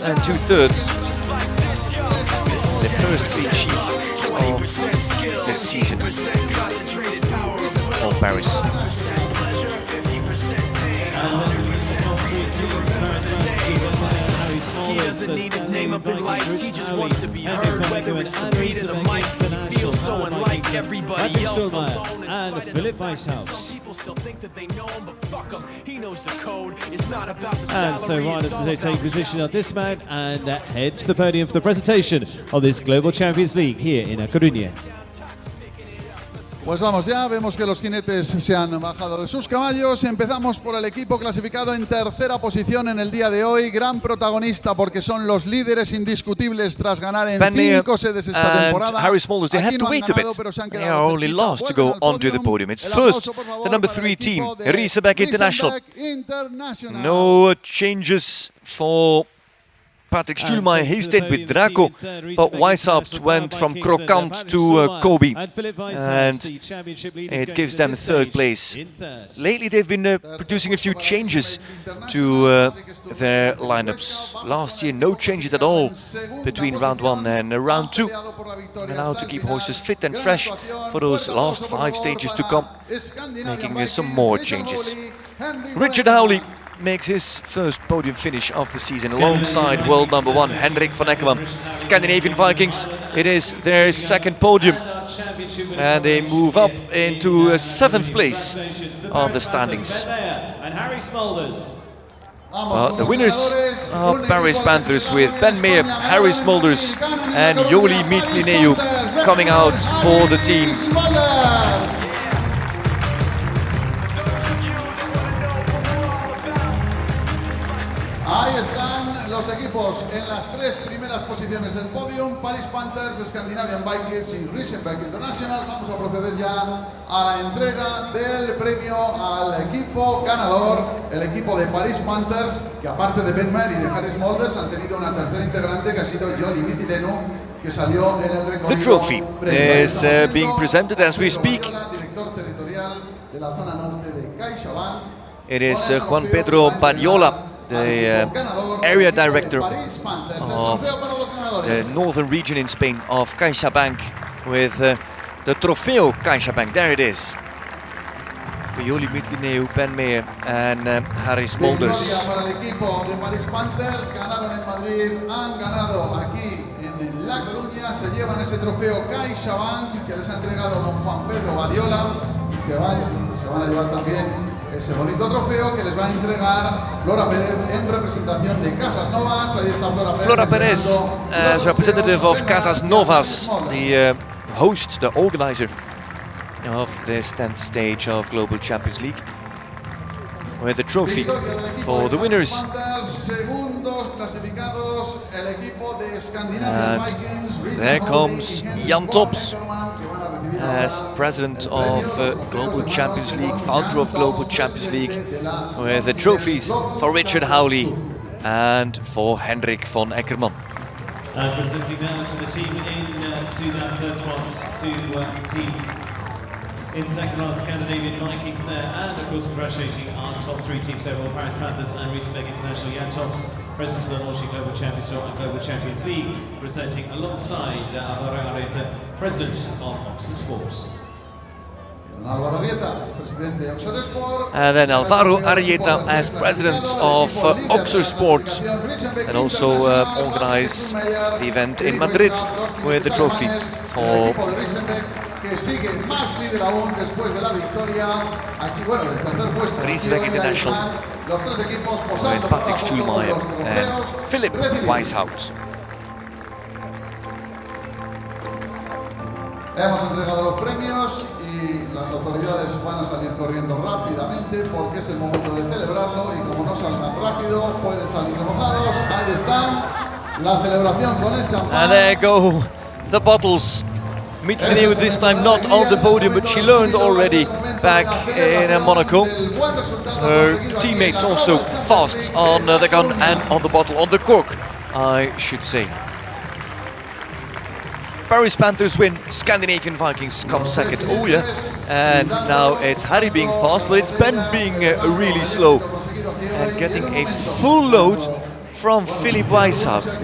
and 2/3. The first clean sheet of this season for Paris. He doesn't need his name up in lights, he just wants to be heard, whether it's the beat of the mic. He feels so unlike everybody else alone. And Philip Weishaus. People still think that they know him, but fuck him, he knows the code. It's not about the And so salary, riders it's all as they take about position on dismount and head to the podium for the presentation of this Global Champions League here in A Coruña. Pues vamos ya, vemos que los jinetes se han bajado de sus caballos. Empezamos por el equipo clasificado en tercera posición en el día de hoy. Gran protagonista porque son los líderes indiscutibles tras ganar en 5 sedes esta temporada. Harry Smulders, they have to wait a bit. They are only last to go onto the podium. It's first the number 3 team, Riesebeck International. No changes for Patrick Stuhlmeier. He stayed with Draco, but Weishaupt went from Krokant to Kobe, and it gives them third place. Lately they've been producing a few changes to their lineups. Last year no changes at all between round 1 and round 2. And now to keep horses fit and fresh for those last 5 stages to come, making some more changes. Richard Howley makes his first podium finish of the season alongside world number 1 Hendrik van Eckermann. Scandinavian Vikings, it is their second podium, and they move up into 7th place of the standings. The winners are Paris Panthers with Ben Meyer, Harry Smulders and Joli Mitlineu coming out for the team. Ahí están los equipos en las 3 primeras posiciones del podium: Paris Panthers, Scandinavian Vikings y Riesebeck International. Vamos a proceder ya a la entrega del premio al equipo ganador, el equipo de Paris Panthers, que aparte de Ben Meyer y de Harry Smulders han tenido una tercera integrante que ha sido Joli Mitlineu, que salió en el recorrido. The trophy is being presented as we speak. Director territorial de la zona norte de CaixaBank. It is Juan Pedro Badiola, the area director of the northern region in Spain of CaixaBank, with the Trofeo CaixaBank. There it is. Joli Mitlineu, Ben Meyer and Harry Smulders. Para el equipo de Paris Panthers, ganaron en Madrid, han ganado aquí en La Coruña, se llevan ese trofeo CaixaBank que les ha entregado don Juan Pedro Badiola, y que se van a llevar también ese bonito trofeo que les va a entregar Flora Pérez en representación de Casas Novas. Ahí está Flora Pérez. Flora Perez, as representative of Casas Novas, the host, the organizer of this 10th stage of Global Champions League, with the trophy for the winners. And there comes Jan Tops as president of Global Champions League, founder of Global Champions League, with the trophies for Richard Howley and for Hendrik van Eckermann. And presenting now to the team to that third spot, to team in second round, Scandinavian Vikings there, and of course congratulating our top 3 teams there, Paris Panthers and Riesebeck International. Jan Tops, president of the launching Global Champions Tour and Global Champions League, presenting alongside Alvaro Arrieta, president of Oxford Sports. And then Alvaro Arrieta as president of Oxford Sports, and also organize the event in Madrid with the trophy for Riesebeck International, with Patrick Stuhlmeier and Philip Weishaupt. Hemos entregado los premios y las autoridades van a salir corriendo rápidamente porque es el momento de celebrarlo, y como no salgan rápido pueden salir remojados. Ahí están, la celebración con el champán. And there go the bottles. Mitlineu this time not on the podium, but she learned already back in Monaco. Her teammates also fast on the gun and on the bottle, on the cork, I should say. Paris Panthers win, Scandinavian Vikings come second. Oh yeah, and now it's Harry being fast, but it's Ben being really slow and getting a full load from Philippe Weishaupt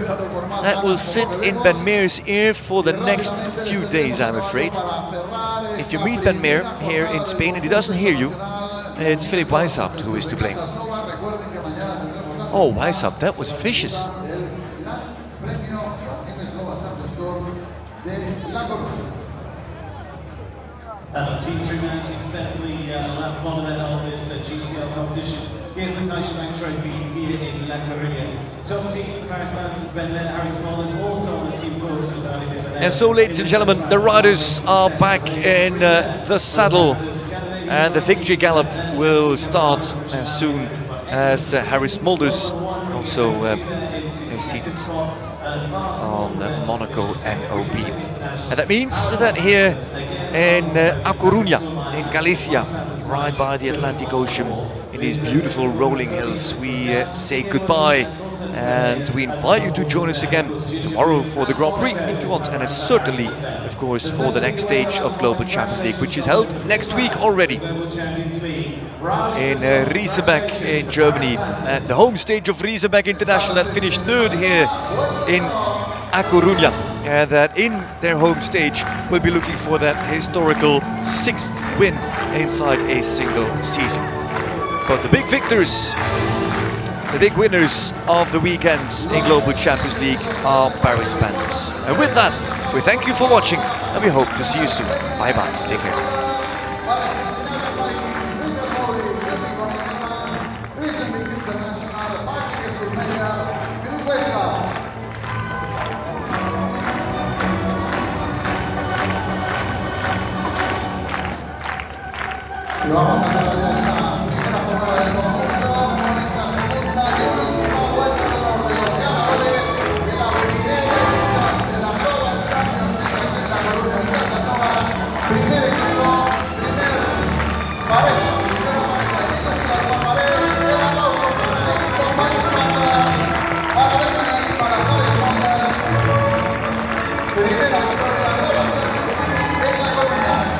that will sit in Ben Meer's ear for the next few days, I'm afraid. If you meet Ben Meer here in Spain and he doesn't hear you, it's Philippe Weishaupt who is to blame. Oh, Weishaupt, that was vicious. Teams remounting separately lap one of this GCL competition. Here for the National Trophy here in La Coruña. Top team, Paris Panthers, Ben Lett, Harry Smollett, also on the team course was Ali Ben. And so, ladies and gentlemen, the riders are back in the saddle, and the victory gallop will start as soon as Harry Smolders also is seated on Monaco NOB. And that means that here in A Coruña, in Galicia, right by the Atlantic Ocean, in these beautiful rolling hills, we say goodbye, and we invite you to join us again tomorrow for the Grand Prix if you want, and certainly, of course, for the next stage of Global Champions League, which is held next week already in Riesebeck in Germany, at the home stage of Riesebeck International that finished third here in A Coruña. That in their home stage will be looking for that historical 6th win inside a single season. But the big victors, the big winners of the weekend in Global Champions League are Paris Panthers. And with that, we thank you for watching and we hope to see you soon. Bye bye, take care. Vamos a hacer esta primera jornada del concurso con esa segunda y última vuelta de los ganadores de la primera de la Global Champions League aquí en La Coruña, en Casanova. Primer equipo, primer pareja, primera pareja de nuestras palmares. El aplauso para el equipo Paris Panthers, para Benjamin y para Harry Smollett. Primera victoria de la Global Champions League en La Coruña.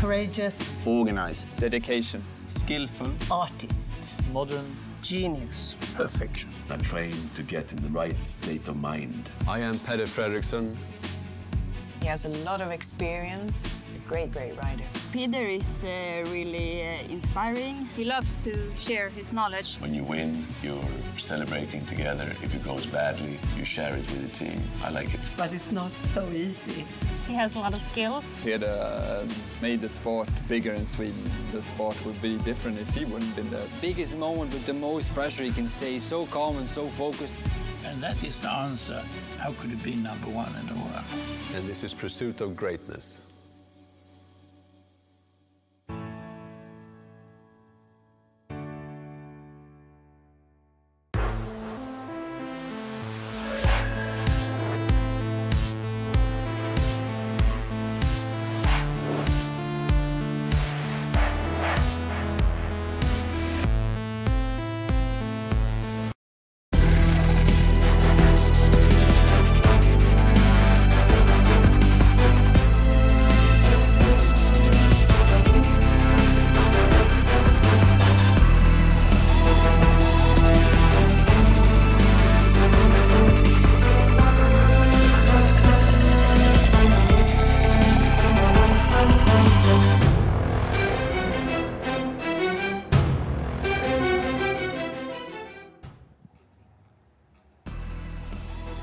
Courageous. Organized. Dedication. Skillful. Artist. Modern. Genius. Perfection. I'm trying to get in the right state of mind. I am Peder Fredriksson. He has a lot of experience, a great rider. Peder is really inspiring. He loves to share his knowledge. When you win, you're celebrating together. If it goes badly, you share it with the team. I like it. But it's not so easy. He has a lot of skills. Peder made the sport bigger in Sweden. The sport would be different if he wouldn't been there. Biggest moment with the most pressure, he can stay so calm and so focused. And that is the answer. How could it be number one in the world? And this is pursuit of greatness.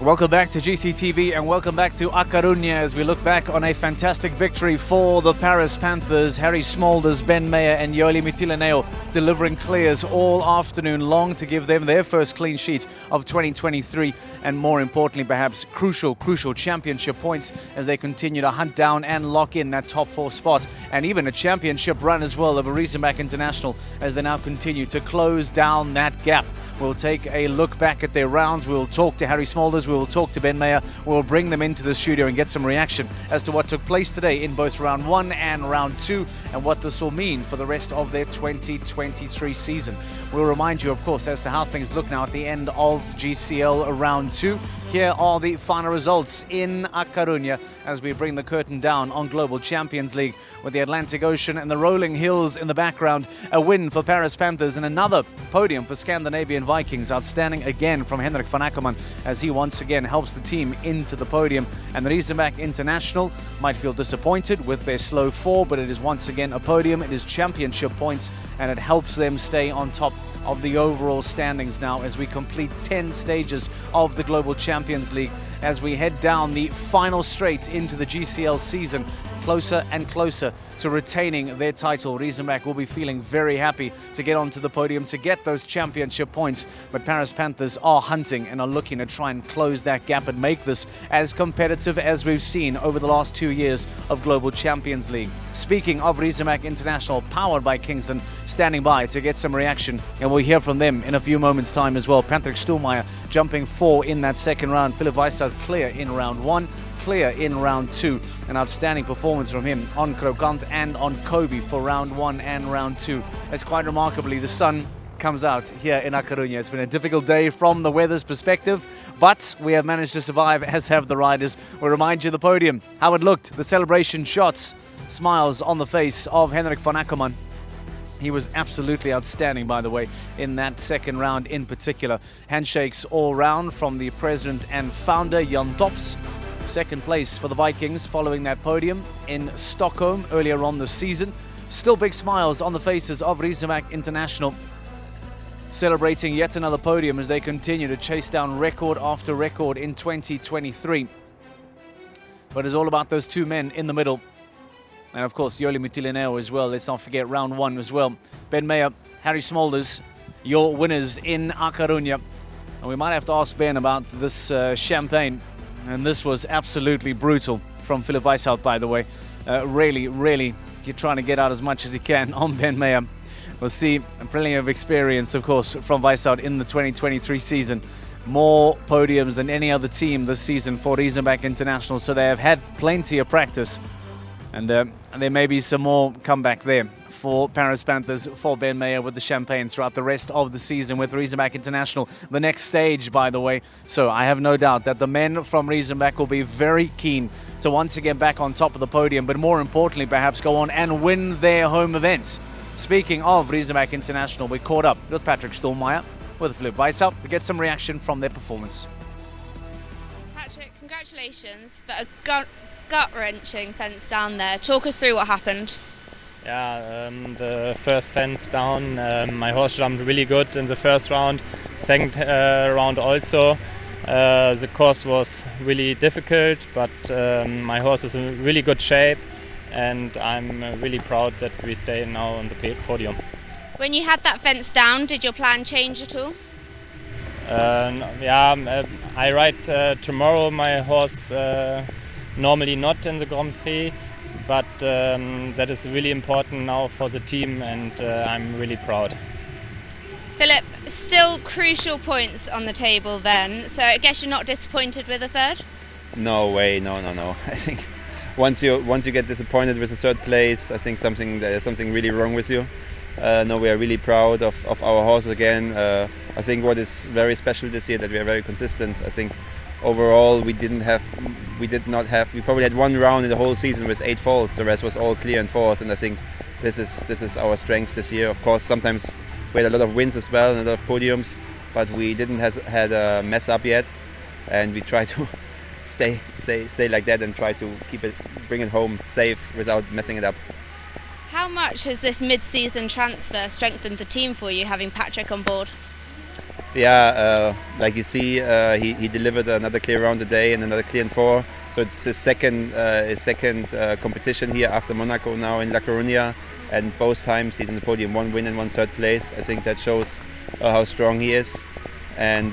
Welcome back to GCTV and welcome back to A Coruña as we look back on a fantastic victory for the Paris Panthers. Harry Smolders, Ben Meyer and Yoli Mitilineo delivering clears all afternoon long to give them their first clean sheet of 2023 and more importantly perhaps crucial championship points as they continue to hunt down and lock in that top 4 spot and even a championship run as well of a Riesenbach International as they now continue to close down that gap. We'll take a look back at their rounds. We'll talk to Harry Smolders. We'll talk to Ben Meyer. We'll bring them into the studio and get some reaction as to what took place today in both round 1 and round 2 and what this will mean for the rest of their 2023 season. We'll remind you, of course, as to how things look now at the end of GCL round 2. Here are the final results in A Coruña as we bring the curtain down on Global Champions League with the Atlantic Ocean and the rolling hills in the background. A win for Paris Panthers and another podium for Scandinavian Vikings. Outstanding again from Henrik van Ackerman as he once again helps the team into the podium. And the Riesenbach International might feel disappointed with their slow 4, but it is once again a podium. It is championship points and it helps them stay on top of the overall standings now as we complete 10 stages of the Global Champions League as we head down the final straight into the GCL season. Closer and closer to retaining their title. Riesenbach will be feeling very happy to get onto the podium to get those championship points. But Paris Panthers are hunting and are looking to try and close that gap and make this as competitive as we've seen over the last 2 years of Global Champions League. Speaking of Riesenbach International, powered by Kingston, standing by to get some reaction. And we'll hear from them in a few moments' time as well. Patrick Stuhlmeier jumping 4 in that second round. Philip Weissart clear in round 1. Clear in round 2. An outstanding performance from him on Krokant and on Kobe for round 1 and round 2. As quite remarkably, the sun comes out here in A Coruña. It's been a difficult day from the weather's perspective, but we have managed to survive, as have the riders. We'll remind you the podium, how it looked, the celebration shots, smiles on the face of Henrik van Ackerman. He was absolutely outstanding, by the way, in that second round in particular. Handshakes all round from the president and founder, Jan Tops. Second place for the Vikings following that podium in Stockholm earlier on this season. Still big smiles on the faces of Riesenbach International, celebrating yet another podium as they continue to chase down record after record in 2023. But it's all about those two men in the middle. And of course, Yoli Mitilineo as well. Let's not forget round 1 as well. Ben Meyer, Harry Smolders, your winners in A Coruña. And we might have to ask Ben about this champagne. And this was absolutely brutal from Philip Weissart, by the way. Really, you're trying to get out as much as you can on Ben Meyer. We'll see plenty of experience, of course, from Weissart in the 2023 season. More podiums than any other team this season for Riesenbach International, so they have had plenty of practice. And there may be some more comeback there for Paris Panthers, for Ben Mayer with the champagne throughout the rest of the season with Riesenbach International. The next stage, by the way. So I have no doubt that the men from Riesenbach will be very keen to once again back on top of the podium, but more importantly, perhaps go on and win their home events. Speaking of Riesenbach International, we caught up with Patrick Stuhlmeier with Philipp Weishaupt to get some reaction from their performance. Patrick, congratulations, but a gut-wrenching fence down there. Talk us through what happened. Yeah, the first fence down, my horse jumped really good in the first round, second round also. The course was really difficult, but my horse is in really good shape, and I'm really proud that we stay now on the podium. When you had that fence down, did your plan change at all? I ride tomorrow my horse normally not in the Grand Prix, but that is really important now for the team, and I'm really proud. Philipp, still crucial points on the table then, so I guess you're not disappointed with a third? No way, no. I think once you get disappointed with a third place, I think there's something really wrong with you. No, we are really proud of our horse again. I think what is very special this year that we are very consistent. I think overall we probably had one round in the whole season with 8 faults. The rest was all clear and force, and I think this is our strength this year. Of course, sometimes we had a lot of wins as well and a lot of podiums, but we didn't had a mess up yet, and we try to stay like that and try to bring it home safe without messing it up. How much has this mid-season transfer strengthened the team for you, having Patrick on board? Yeah, like you see, he delivered another clear round today and another clear in 4. So it's his second competition here after Monaco now in A Coruña, and both times he's in the podium, 1 win and 1 third place. I think that shows how strong he is, and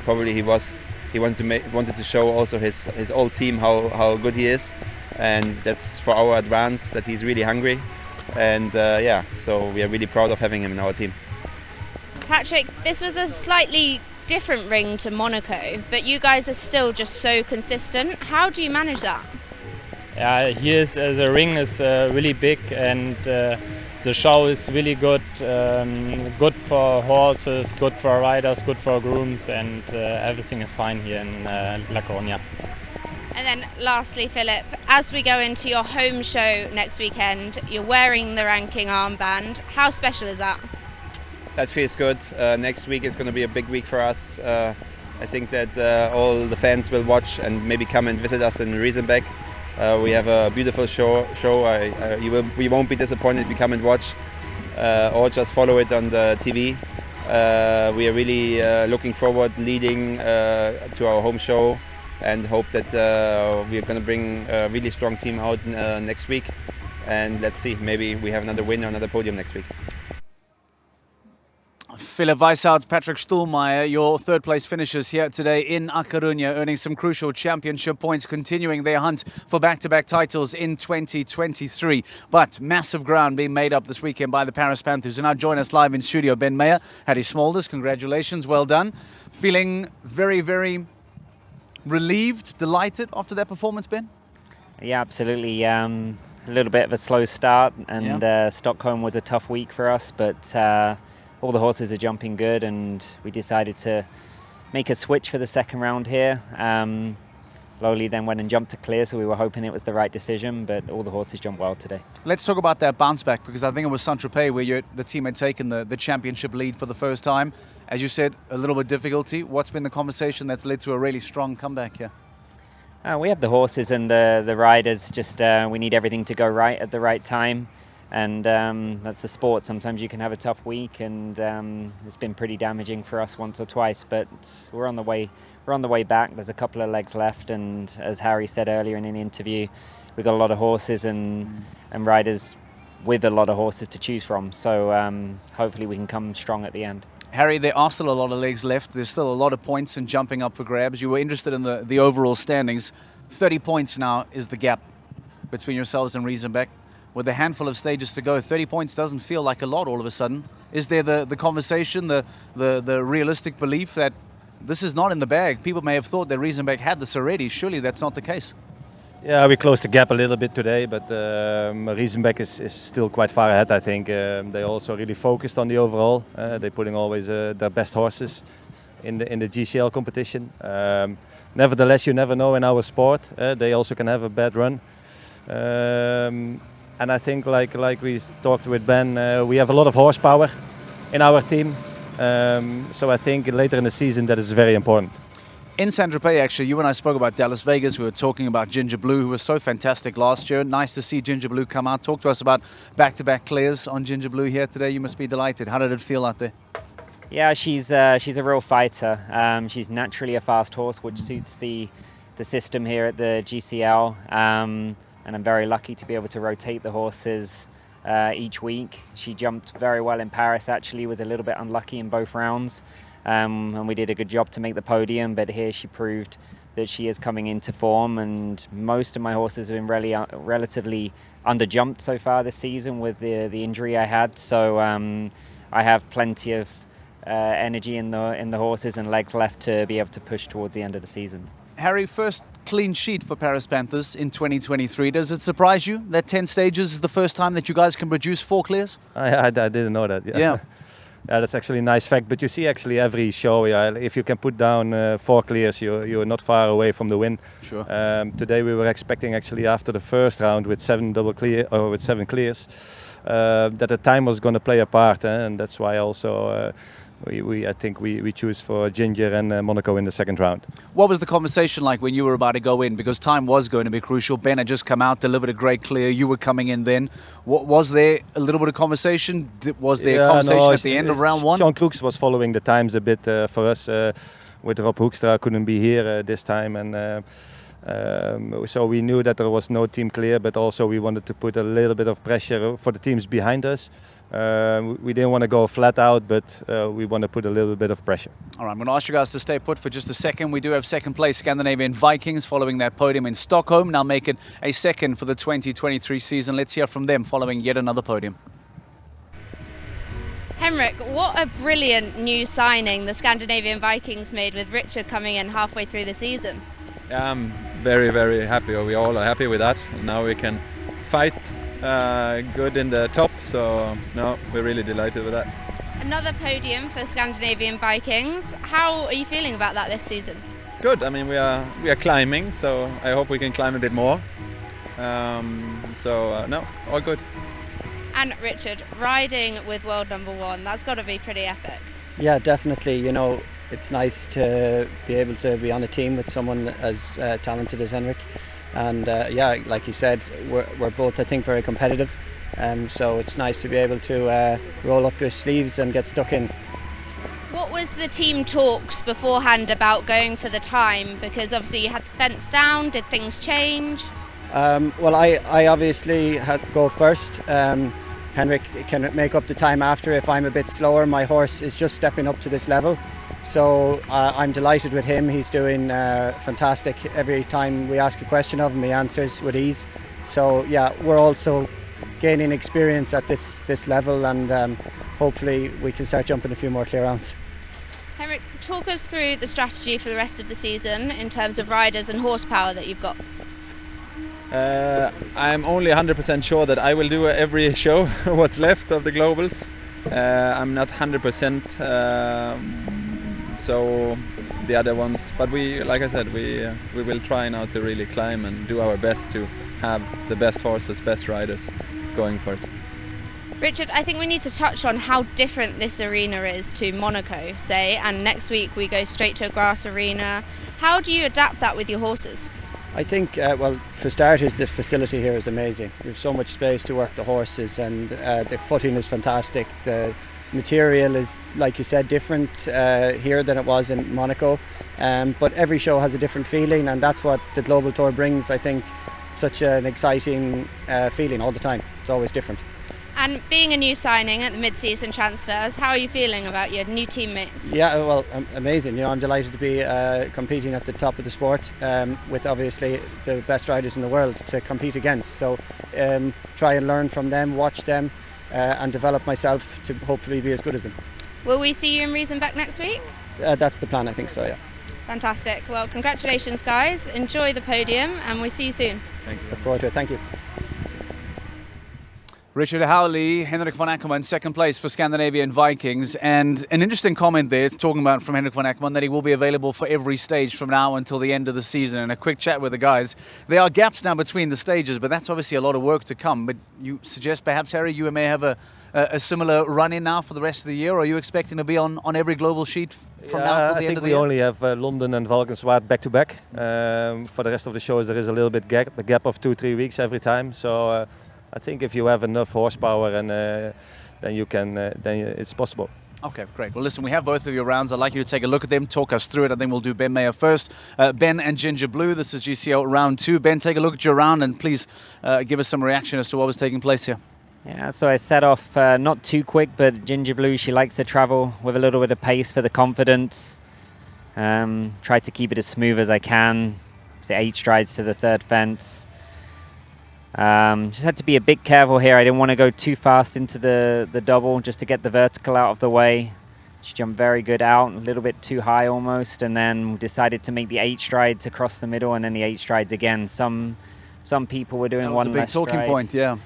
probably he wanted to show also his old team how good he is, and that's for our advance that he's really hungry. And so we are really proud of having him in our team. Patrick, this was a slightly different ring to Monaco, but you guys are still just so consistent. How do you manage that? Yeah, here the ring is really big, and the show is really good. Good for horses, good for riders, good for grooms, and everything is fine here in La Coruña. And then lastly, Philipp, as we go into your home show next weekend, you're wearing the ranking armband. How special is that? That feels good. Next week is going to be a big week for us. I think that all the fans will watch and maybe come and visit us in Riesenbach. We have a beautiful show. We won't be disappointed if you come and watch or just follow it on the TV. We are really looking forward leading to our home show, and hope that we are going to bring a really strong team out next week. And let's see, maybe we have another win or another podium next week. Philipp Weishaupt, Patrick Stuhlmeier, your third place finishers here today in A Coruña, earning some crucial championship points, continuing their hunt for back-to-back titles in 2023. But massive ground being made up this weekend by the Paris Panthers. And now join us live in studio, Ben Mayer, Harry Smolders, congratulations, well done. Feeling very, very relieved, delighted after that performance, Ben? Yeah, absolutely. A little bit of a slow start, and Stockholm was a tough week for us, but all the horses are jumping good, and we decided to make a switch for the second round here. Lowly then went and jumped to clear, so we were hoping it was the right decision, but all the horses jumped well today. Let's talk about that bounce back, because I think it was Saint-Tropez where the team had taken the championship lead for the first time. As you said, a little bit difficulty. What's been the conversation that's led to a really strong comeback here? We have the horses and the riders, just we need everything to go right at the right time. And that's the sport. Sometimes you can have a tough week, and it's been pretty damaging for us once or twice. But we're on the way back. There's a couple of legs left, and as Harry said earlier in an interview, we've got a lot of horses and riders with a lot of horses to choose from. So hopefully we can come strong at the end. Harry, there are still a lot of legs left. There's still a lot of points and jumping up for grabs. You were interested in the overall standings. 30 points now is the gap between yourselves and Riesenbach. With a handful of stages to go, 30 points doesn't feel like a lot all of a sudden. Is there the conversation, the realistic belief that this is not in the bag? People may have thought that Riesenbach had this already. Surely that's not the case. Yeah, we closed the gap a little bit today, but Riesenbeck is still quite far ahead, I think. They also really focused on the overall. They're putting always their best horses in the GCL competition. Nevertheless, you never know in our sport. They also can have a bad run. And I think, like we talked with Ben, we have a lot of horsepower in our team. So I think later in the season that is very important. In Saint-Tropez, actually, you and I spoke about Dallas Vegas. We were talking about Ginger Blue, who was so fantastic last year. Nice to see Ginger Blue come out. Talk to us about back-to-back clears on Ginger Blue here today. You must be delighted. How did it feel out there? Yeah, she's a real fighter. She's naturally a fast horse, which suits the system here at the GCL. And I'm very lucky to be able to rotate the horses each week. She jumped very well in Paris, actually, was a little bit unlucky in both rounds. And we did a good job to make the podium, but here she proved that she is coming into form, and most of my horses have been really relatively underjumped so far this season with the injury I had. So I have plenty of energy in the horses and legs left to be able to push towards the end of the season. Harry, first clean sheet for Paris Panthers in 2023. Does it surprise you that 10 stages is the first time that you guys can produce 4 clears? I didn't know that. Yeah. Yeah, that's actually a nice fact. But you see, actually, every show, if you can put down 4 clears, you're not far away from the win. Sure. Today we were expecting, actually, after the first round with 7 clears, that the time was going to play a part, and that's why also I think we choose for Ginger and Monaco in the second round. What was the conversation like when you were about to go in? Because time was going to be crucial. Ben had just come out, delivered a great clear. You were coming in then. Was there a little bit of conversation? Was there a conversation at the end of round 1? Sean Crooks was following the times a bit for us. With Rob Hoekstra couldn't be here this time, and so we knew that there was no team clear, but also we wanted to put a little bit of pressure for the teams behind us. We didn't want to go flat out, but we want to put a little bit of pressure. All right, I'm going to ask you guys to stay put for just a second. We do have second place Scandinavian Vikings following that podium in Stockholm, now making a second for the 2023 season. Let's hear from them following yet another podium. Henrik, what a brilliant new signing the Scandinavian Vikings made with Richard coming in halfway through the season. Yeah, I'm very, very happy. We all are happy with that. Now we can fight good in the top, so no, we're really delighted with that. Another podium for Scandinavian Vikings. How are you feeling about that this season? Good. I mean, we are climbing, so I hope we can climb a bit more. No, all good. And Richard, riding with world #1, that's got to be pretty epic. Yeah, definitely. You know, it's nice to be able to be on a team with someone as talented as Henrik. And yeah, like you said, we're both, I think, very competitive. So it's nice to be able to roll up your sleeves and get stuck in. What was the team talks beforehand about going for the time? Because obviously you had the fence down. Did things change? Well, I obviously had to go first. Henrik can make up the time after. If I'm a bit slower, my horse is just stepping up to this level. So I'm delighted with him. He's doing fantastic. Every time we ask a question of him, he answers with ease. So yeah, we're also gaining experience at this level, and hopefully we can start jumping a few more clear rounds. Henrik, talk us through the strategy for the rest of the season in terms of riders and horsepower that you've got. I'm only 100% sure that I will do every show what's left of the globals. I'm not 100%, so the other ones. But like I said, we will try now to really climb and do our best to have the best horses, best riders going for it. Richard, I think we need to touch on how different this arena is to Monaco, say, and next week we go straight to a grass arena. How do you adapt that with your horses? I think, well, for starters, this facility here is amazing. We have so much space to work the horses, and the footing is fantastic. The material is, like you said, different here than it was in Monaco. But every show has a different feeling, and that's what the Global Tour brings, I think, such an exciting feeling all the time. It's always different. And being a new signing at the mid-season transfers, how are you feeling about your new teammates? Yeah, well, amazing. You know, I'm delighted to be competing at the top of the sport with obviously the best riders in the world to compete against. So try and learn from them, watch them, and develop myself to hopefully be as good as them. Will we see you in Riesenbeck next week? That's the plan, I think so, yeah. Fantastic. Well, congratulations, guys. Enjoy the podium, and we'll see you soon. Thank you. Look forward to it. Thank you. Richard Howley, Henrik van Ackerman, second place for Scandinavian Vikings. And an interesting comment there, it's talking about from Henrik van Ackerman that he will be available for every stage from now until the end of the season. And a quick chat with the guys. There are gaps now between the stages, but that's obviously a lot of work to come. But you suggest perhaps, Harry, you may have a similar run-in now for the rest of the year? Or are you expecting to be on every global sheet from now till the end of the year? I think we only have London and Valkenswaard back-to-back. For the rest of the shows, there is a little bit a gap of 2-3 weeks every time. So I think if you have enough horsepower, and then you can, then it's possible. Okay, great. Well, listen, we have both of your rounds. I'd like you to take a look at them, talk us through it. I think we'll do Ben Mayer first. Ben and Ginger Blue, this is GCL round 2. Ben, take a look at your round and please give us some reaction as to what was taking place here. Yeah, so I set off not too quick, but Ginger Blue, she likes to travel with a little bit of pace for the confidence. Try to keep it as smooth as I can. So 8 strides to the third fence. Just had to be a bit careful here. I didn't want to go too fast into the double just to get the vertical out of the way. She jumped very good out, a little bit too high almost, and then decided to make the 8 strides across the middle and then the 8 strides again. Some people were doing one less stride. That was a big talking point, yeah.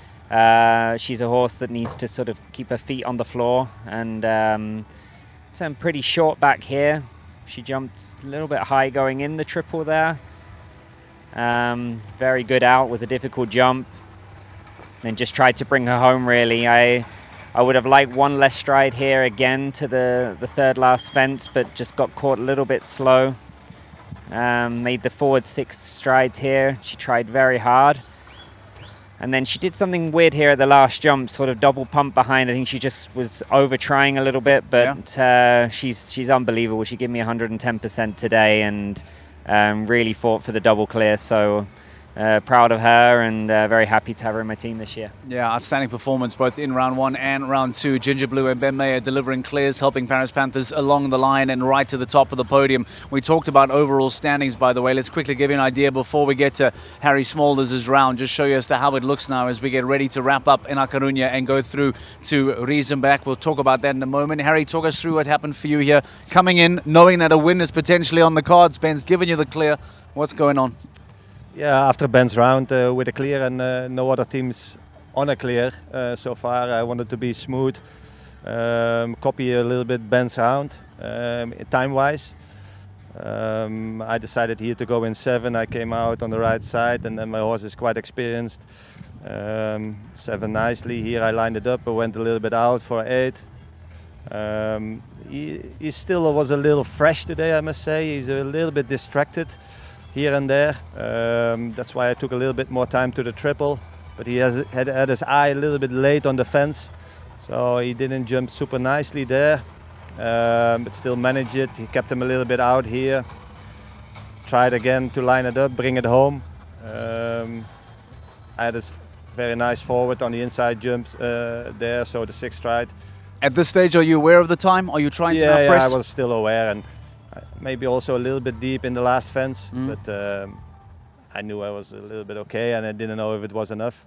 She's a horse that needs to sort of keep her feet on the floor and turned pretty short back here. She jumped a little bit high going in the triple there. Very good out, was a difficult jump. Then just tried to bring her home really. I would have liked one less stride here again to the third last fence, but just got caught a little bit slow. Made the forward 6 strides here. She tried very hard. And then she did something weird here at the last jump, sort of double pump behind. I think she just was over trying a little bit, but yeah. She's unbelievable. She gave me 110% today and really fought for the double clear. So proud of her and very happy to have her in my team this year. Yeah, outstanding performance both in round 1 and round 2. Ginger Blue and Ben Mayer delivering clears, helping Paris Panthers along the line and right to the top of the podium. We talked about overall standings, by the way. Let's quickly give you an idea before we get to Harry Smolders' round. Just show you as to how it looks now as we get ready to wrap up in A Coruña and go through to Riesenbeck. We'll talk about that in a moment. Harry, talk us through what happened for you here. Coming in, knowing that a win is potentially on the cards. Ben's given you the clear. What's going on? Yeah, after Ben's round with a clear and no other teams on a clear so far, I wanted to be smooth, copy a little bit Ben's round time-wise. I decided here to go in 7. I came out on the right side, and then my horse is quite experienced. 7 nicely. Here I lined it up. I went a little bit out for 8. He still was a little fresh today, I must say. He's a little bit distracted here and there. That's why I took a little bit more time to the triple. But he had his eye a little bit late on the fence, so he didn't jump super nicely there, but still managed it. He kept him a little bit out here. Tried again to line it up, bring it home. I had a very nice forward on the inside jumps there, so the 6th stride. At this stage, are you aware of the time? Are you trying to now press? Yeah, I was still aware, and maybe also a little bit deep in the last fence, but I knew I was a little bit okay, and I didn't know if it was enough.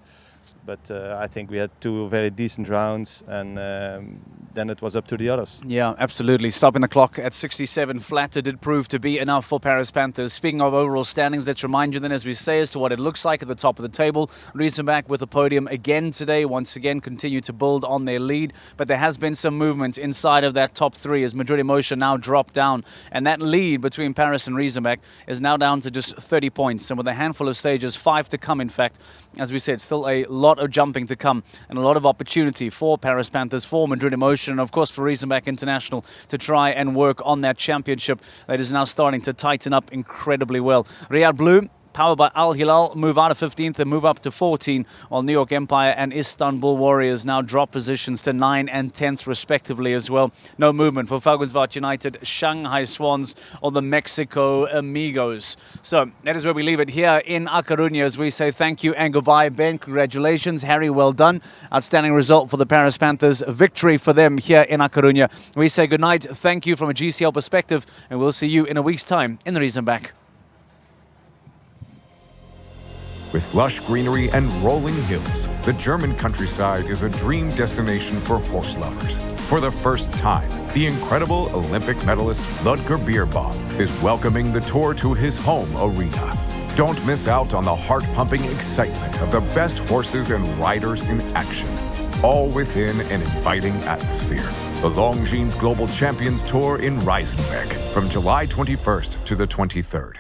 But I think we had 2 very decent rounds, and then it was up to the others. Yeah, absolutely. Stopping the clock at 67 flat, it did prove to be enough for Paris Panthers. Speaking of overall standings, let's remind you then, as we say, as to what it looks like at the top of the table. Riesenbeck with the podium again today, once again continue to build on their lead, but there has been some movement inside of that top 3 as Madrid Emotion now dropped down, and that lead between Paris and Riesenbeck is now down to just 30 points, and with a handful of stages, 5 to come in fact. As we said, still a lot of jumping to come and a lot of opportunity for Paris Panthers, for Madrid Emotion, and of course for Riesenbeck International to try and work on that championship that is now starting to tighten up incredibly well. Riyadh Blue, powered by Al Hilal, move out of 15th and move up to 14, while New York Empire and Istanbul Warriors now drop positions to 9 and 10th respectively as well. No movement for Valkenswaard United, Shanghai Swans, or the Mexico Amigos. So that is where we leave it here in A Coruña as we say thank you and goodbye. Ben, congratulations. Harry, well done. Outstanding result for the Paris Panthers. Victory for them here in A Coruña. We say goodnight. Thank you from a GCL perspective, and we'll see you in a week's time in the Riesenbeck. With lush greenery and rolling hills, the German countryside is a dream destination for horse lovers. For the first time, the incredible Olympic medalist Ludger Beerbaum is welcoming the Tour to his home arena. Don't miss out on the heart-pumping excitement of the best horses and riders in action, all within an inviting atmosphere. The Longines Global Champions Tour in Reisenbeck from July 21st to the 23rd.